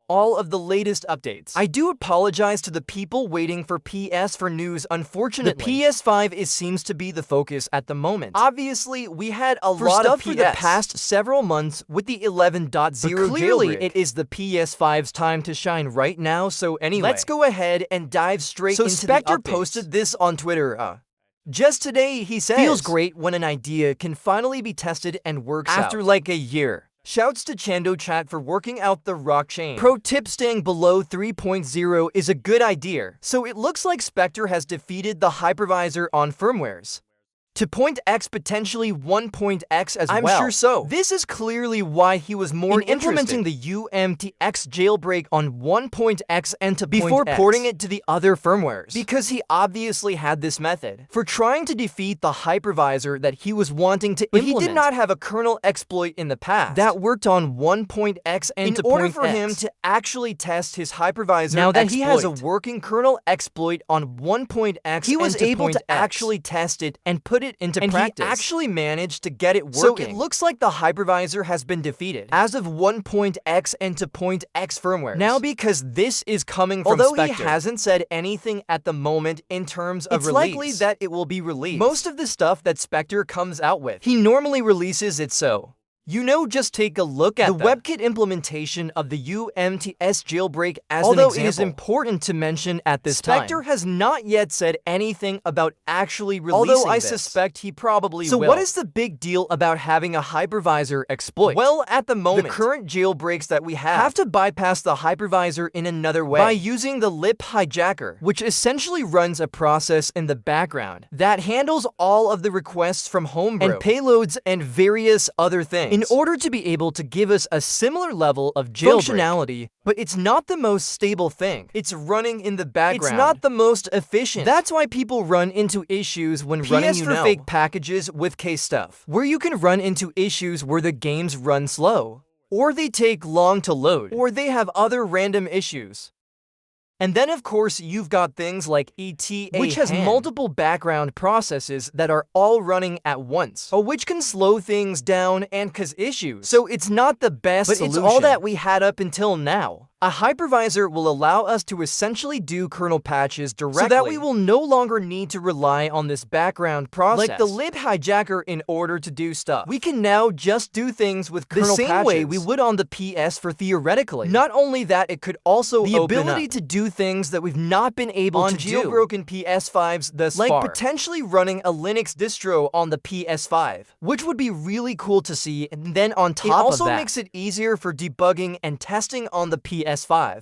all of the latest updates. I do apologize to the people waiting for PS4 news. Unfortunately, the PS5 seems to be the focus at the moment. Obviously, we had a lot of PS for the past several months with the 11.0 but clearly jailbreak. It is the PS5's time to shine right now, so anyway, let's go ahead and dive straight into Specter the updates. Posted this on Twitter. Just today, he says, "Feels great when an idea can finally be tested and works after like a year. Shouts to Chando Chat for working out the rock chain. Pro tip, staying below 3.0 is a good idea." So it looks like Specter has defeated the Hypervisor on firmwares. To .x, potentially 1.x as well. I'm sure so. This is clearly why he was more implementing the UMTX jailbreak on 1.x and to before porting it to the other firmwares. Because he obviously had this method for trying to defeat the hypervisor that he was wanting to implement. He did not have a kernel exploit in the past that worked on 1.x and in order for him to actually test his hypervisor now that he has a working kernel exploit on 1.x, he was able to actually test it and put it into practice. He actually managed to get it working. So it looks like the hypervisor has been defeated as of 1.x and to .x firmware. Now, because this is coming from Specter, he hasn't said anything at the moment in terms of release, it's likely that it will be released. Most of the stuff that Specter comes out with, he normally releases it so. Just take a look at the WebKit implementation of the UMTS jailbreak as an example. Although it is important to mention at this time, Specter has not yet said anything about actually releasing this. Although I suspect he probably will. So what is the big deal about having a hypervisor exploit? Well, at the moment, the current jailbreaks that we have to bypass the hypervisor in another way by using the lip hijacker, which essentially runs a process in the background that handles all of the requests from homebrew and payloads and various other things, in order to be able to give us a similar level of jailbreak functionality. But it's not the most stable thing. It's running in the background. It's not the most efficient. That's why people run into issues when running for fake packages with case stuff, where you can run into issues where the games run slow, or they take long to load, or they have other random issues. And then, of course, you've got things like ETA, which has multiple background processes that are all running at once, which can slow things down and cause issues. So it's not the best solution. But it's all that we had up until now. A hypervisor will allow us to essentially do kernel patches directly, so that we will no longer need to rely on this background process, like the lib hijacker, in order to do stuff. We can now just do things with kernel patches the same way we would on the PS4 theoretically. Not only that, it could also the ability to do things that we've not been able to do on jailbroken PS5s thus far, like potentially running a Linux distro on the PS5, which would be really cool to see. And then on top of that, it also makes it easier for debugging and testing on the PS5.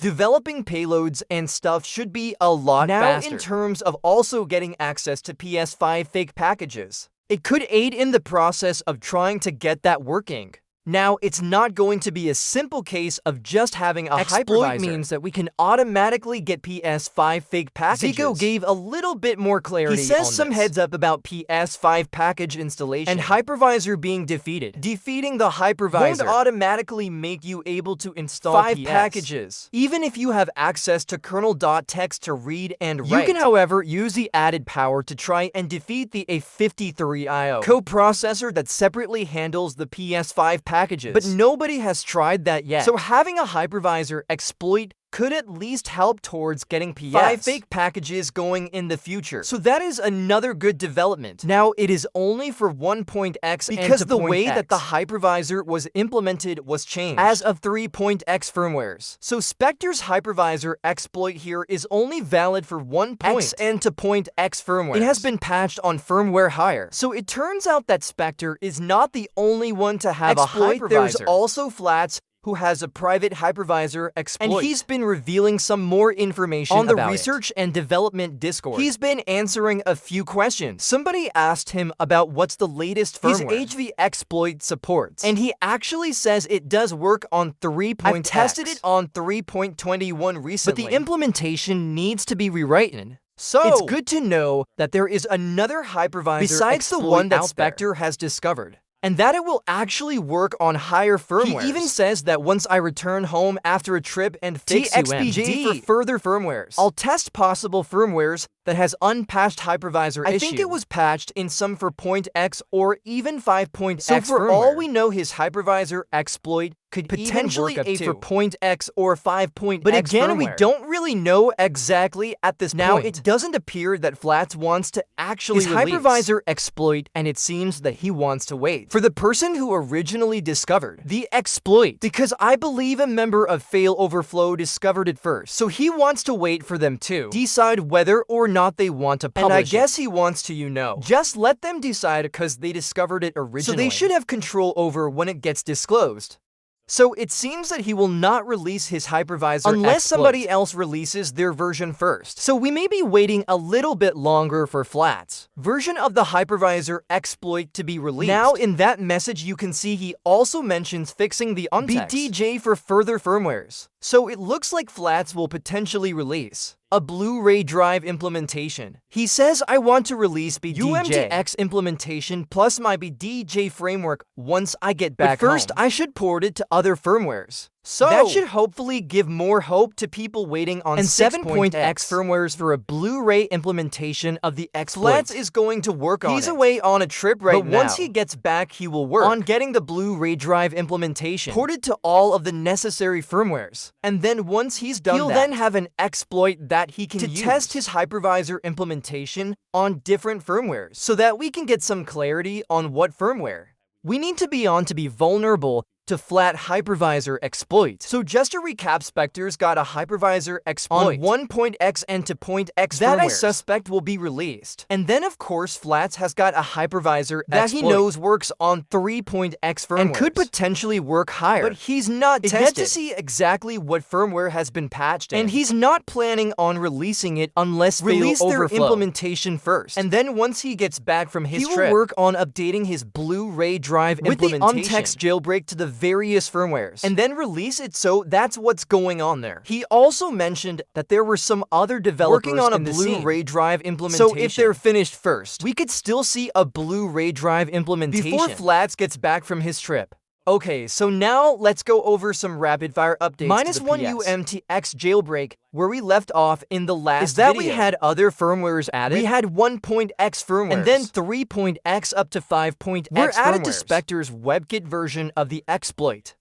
Developing payloads and stuff should be a lot faster. Now, in terms of also getting access to PS5 fake packages, it could aid in the process of trying to get that working. Now, it's not going to be a simple case of just having a hypervisor. Means that we can automatically get PS5 fake packages. Zico gave a little bit more clarity. He says some heads up about PS5 package installation and hypervisor being defeated. Defeating the hypervisor won't automatically make you able to install 5 packages, even if you have access to kernel.txt to read and write. You can, however, use the added power to try and defeat the A53IO coprocessor that separately handles the PS5 packages, but nobody has tried that yet. So having a hypervisor exploit could at least help towards getting PS5 fake packages going in the future. So that is another good development. Now, it is only for 1.x because the way that the hypervisor was implemented was changed as of 3.x firmwares. So Specter's hypervisor exploit here is only valid for 1.x and to .x firmware. It has been patched on firmware higher. So it turns out that Specter is not the only one to have exploit. A hypervisor. There's also Flats, who has a private hypervisor exploit, and he's been revealing some more information on the research and development Discord. He's been answering a few questions. Somebody asked him about what's the latest firmware his HV exploit supports, and he actually says it does work on 3.x. I've tested it on 3.21 recently, but the implementation needs to be rewritten. So it's good to know that there is another hypervisor besides the one that Specter has discovered, and that it will actually work on higher firmware. He even says that once I return home after a trip and fix TXPG for further firmwares, I'll test possible firmwares that has unpatched hypervisor issue. I think it was patched in some 4.x or even 5.x. So for firmware. All we know, his hypervisor exploit could potentially a 4.x or 5.x. But again, we don't really know exactly at this point. Now, it doesn't appear that Flats wants to actually release his hypervisor exploit, and it seems that he wants to wait for the person who originally discovered the exploit, because I believe a member of Fail Overflow discovered it first. So he wants to wait for them to decide whether or not they want to publish it. And I guess he wants to, just let them decide because they discovered it originally. So they should have control over when it gets disclosed. So it seems that he will not release his hypervisor unless somebody else releases their version first. So we may be waiting a little bit longer for Flats' version of the hypervisor exploit to be released. Now, in that message, you can see he also mentions fixing the BDJ for further firmwares. So it looks like Flats will potentially release a Blu-ray drive implementation. He says, I want to release UMTX implementation plus my BDJ framework once I get back home. But first, I should port it to other firmwares. So that should hopefully give more hope to people waiting on 7.x firmwares for a Blu-ray implementation of the exploit. Flats is going to work on it. He's away on a trip right now. But once he gets back, he will work on getting the Blu-ray drive implementation ported to all of the necessary firmwares. And then once he's done he'll then have an exploit that he can use to test his hypervisor implementation on different firmwares so that we can get some clarity on what firmware we need to be on to be vulnerable to flat hypervisor exploit. So just to recap, Specter's got a hypervisor exploit on 1.x and 2.x that I suspect will be released. And then of course Flats has got a hypervisor that he knows works on 3.x firmware and could potentially work higher. But he's not tested yet to see exactly what firmware has been patched in. And he's not planning on releasing it unless release their implementation first. And then once he gets back from his trip, he will work on updating his Blu-ray drive implementation with the untext jailbreak to the various firmwares and then release it. So that's what's going on there. He also mentioned that there were some other developers working on a Blu-ray drive implementation. So if they're finished first, we could still see a Blu-ray drive implementation before Flats gets back from his trip. Okay, so now let's go over some rapid-fire updates. -1 UMTX jailbreak, where we left off in the last video. We had other firmwares added. We had 1.x firmwares, and then 3.x up to 5.x were added to Specter's WebKit version of the exploit,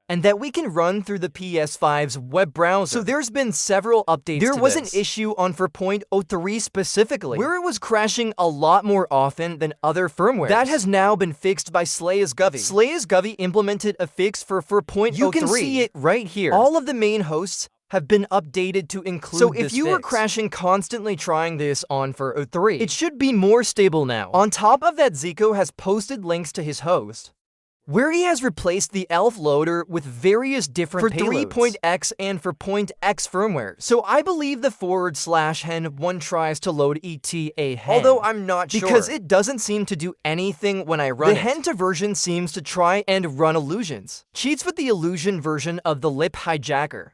and that we can run through the PS5's web browser. So there's been several updates to this. There was an issue on 4.03 specifically, where it was crashing a lot more often than other firmware. That has now been fixed by SlayAsGovey. SlayAsGovey implemented a fix for 4.03. You can see it right here. All of the main hosts have been updated to include this. So if you were crashing constantly trying this on 4.03, it should be more stable now. On top of that, Zico has posted links to his host, where he has replaced the ELF loader with various different payloads for 3.x and 4.x firmware. So I believe the /hen1 tries to load ETA hen, although I'm not sure, because it doesn't seem to do anything when I run it. The hen2 version seems to try and run illusions, cheats with the illusion version of the lip hijacker.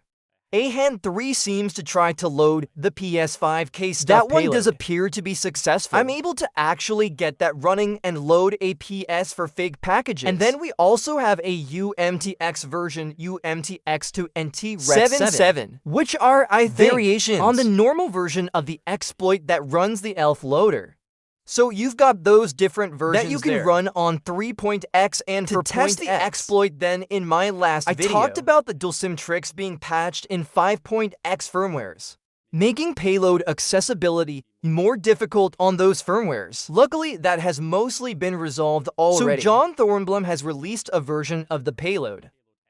AHEN3 seems to try to load the PS5 case stuff payload. That one does appear to be successful. I'm able to actually get that running and load a PS for fake packages. And then we also have a UMTX version, UMTX2NT-Rec77, which are, I think, variations on the normal version of the exploit that runs the ELF loader. So you've got those different versions that you can run on 3.x and to test the exploit. Then in my last video, I talked about the dulcim tricks being patched in 5.x firmwares, making payload accessibility more difficult on those firmwares. Luckily, that has mostly been resolved already. So John Thornblum has released a version of the payload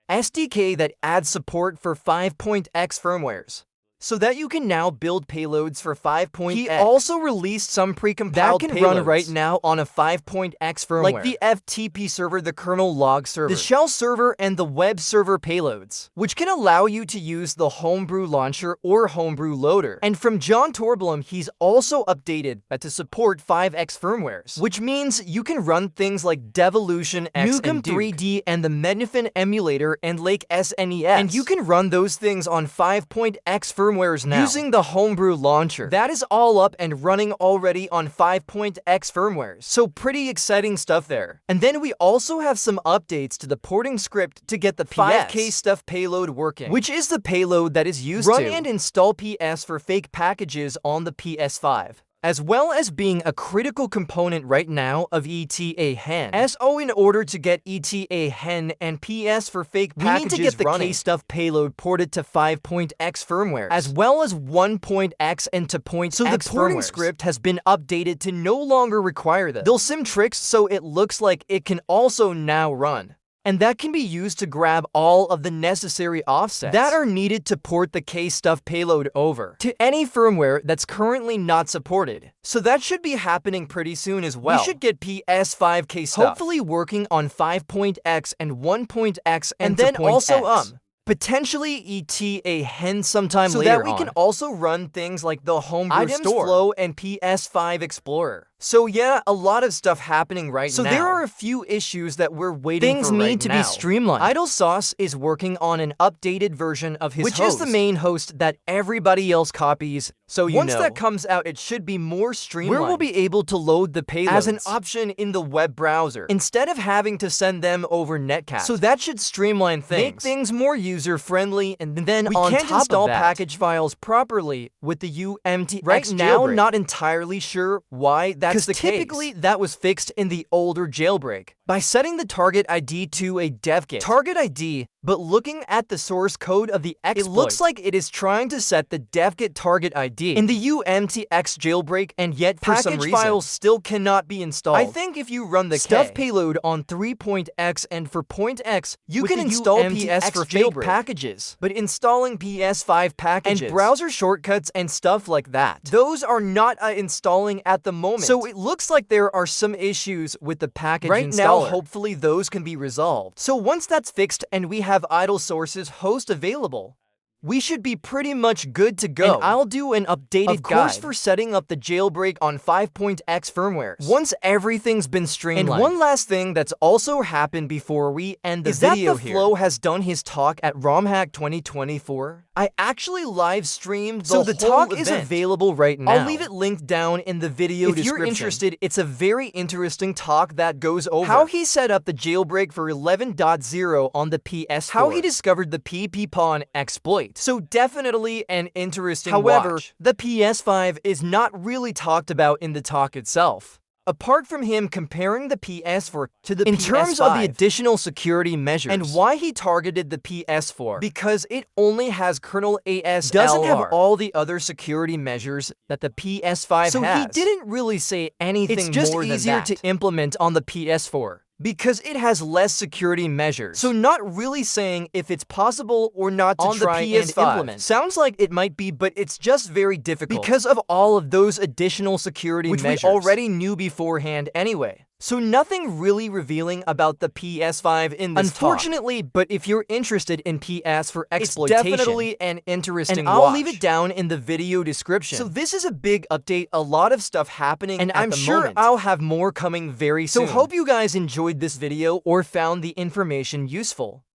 SDK that adds support for 5.x firmwares, so that you can now build payloads for 5.x. He also released some pre-compiled that can run right now on a 5.x firmware, like the FTP server, the kernel log server, the shell server, and the web server payloads, which can allow you to use the homebrew launcher or homebrew loader. And from John Thornblum, he's also updated that to support 5x firmwares, which means you can run things like Devolution X Nukem 3D and the Mednifin emulator and Lake SNES, and you can run those things on 5.x firmware firmwares now using the homebrew launcher. That is all up and running already on 5.x firmwares, so pretty exciting stuff there. And then we also have some updates to the porting script to get the 5K stuff payload working, which is the payload that is used to run and install PS for fake packages on the PS5, as well as being a critical component right now of ETA hen. So in order to get ETA hen and PS for fake packages, we need to get the K-Stuff payload ported to 5.x firmware, as well as 1.x and to .x. So the porting script has been updated to no longer require this. They'll sim tricks so it looks like it can also now run. And that can be used to grab all of the necessary offsets that are needed to port the K-Stuff payload over to any firmware that's currently not supported. So that should be happening pretty soon as well. We should get PS5 K-Stuff hopefully working on 5.x and 1.x and then also potentially ETA hen sometime later so that we can also run things like the homebrew store, flow, and PS5 Explorer. So yeah, a lot of stuff happening right now. So there are a few issues that we're waiting for right now. Things need to be streamlined. Idle Sauce is working on an updated version of his host, which is the main host that everybody else copies. So once that comes out, it should be more streamlined, where we'll be able to load the payloads as an option in the web browser instead of having to send them over netcast. So that should streamline things, make things more user-friendly, and then we on top install of that, package files properly with the UMTX right now. Jailbreak. Not entirely sure why that's the case. Typically, that was fixed in the older Jailbreak by setting the target ID to a devgit target ID, but looking at the source code of the exploit, it looks like it is trying to set the devgit target ID in the UMTX jailbreak, and yet for some reason, files still cannot be installed. I think if you run the stuff payload on 3.x and for .x, you can install PS for fake packages, but installing PS5 packages and browser shortcuts and stuff like that, those are not installing at the moment. So it looks like there are some issues with the package right installer. Now, hopefully those can be resolved. So once that's fixed and we have Idle Source's host available, we should be pretty much good to go. And I'll do an updated guide for setting up the jailbreak on 5.x firmwares once everything's been streamlined. And one last thing that's also happened before we end the video here is that the Flow has done his talk at RomHack 2024. I actually live streamed the whole event. So the talk is available right now. I'll leave it linked down in the video description. If you're interested, it's a very interesting talk that goes over how he set up the jailbreak for 11.0 on the PS4, how he discovered the PP-Pawn exploit. So definitely an interesting watch. The PS5 is not really talked about in the talk itself, apart from him comparing the PS4 to the PS5 in terms of the additional security measures and why he targeted the PS4, because it only has kernel ASLR, doesn't have all the other security measures that the PS5 has. So he didn't really say anything more than that. It's just easier to implement on the PS4, because it has less security measures. So not really saying if it's possible or not to try and implement. Sounds like it might be, but it's just very difficult because of all of those additional security measures, which we already knew beforehand anyway. So nothing really revealing about the PS5 in this unfortunately, but if you're interested in PS for exploitation, it's definitely an interesting watch. I'll leave it down in the video description. So this is a big update, a lot of stuff happening, and I'm sure I'll have more coming very soon. So hope you guys enjoyed this video or found the information useful.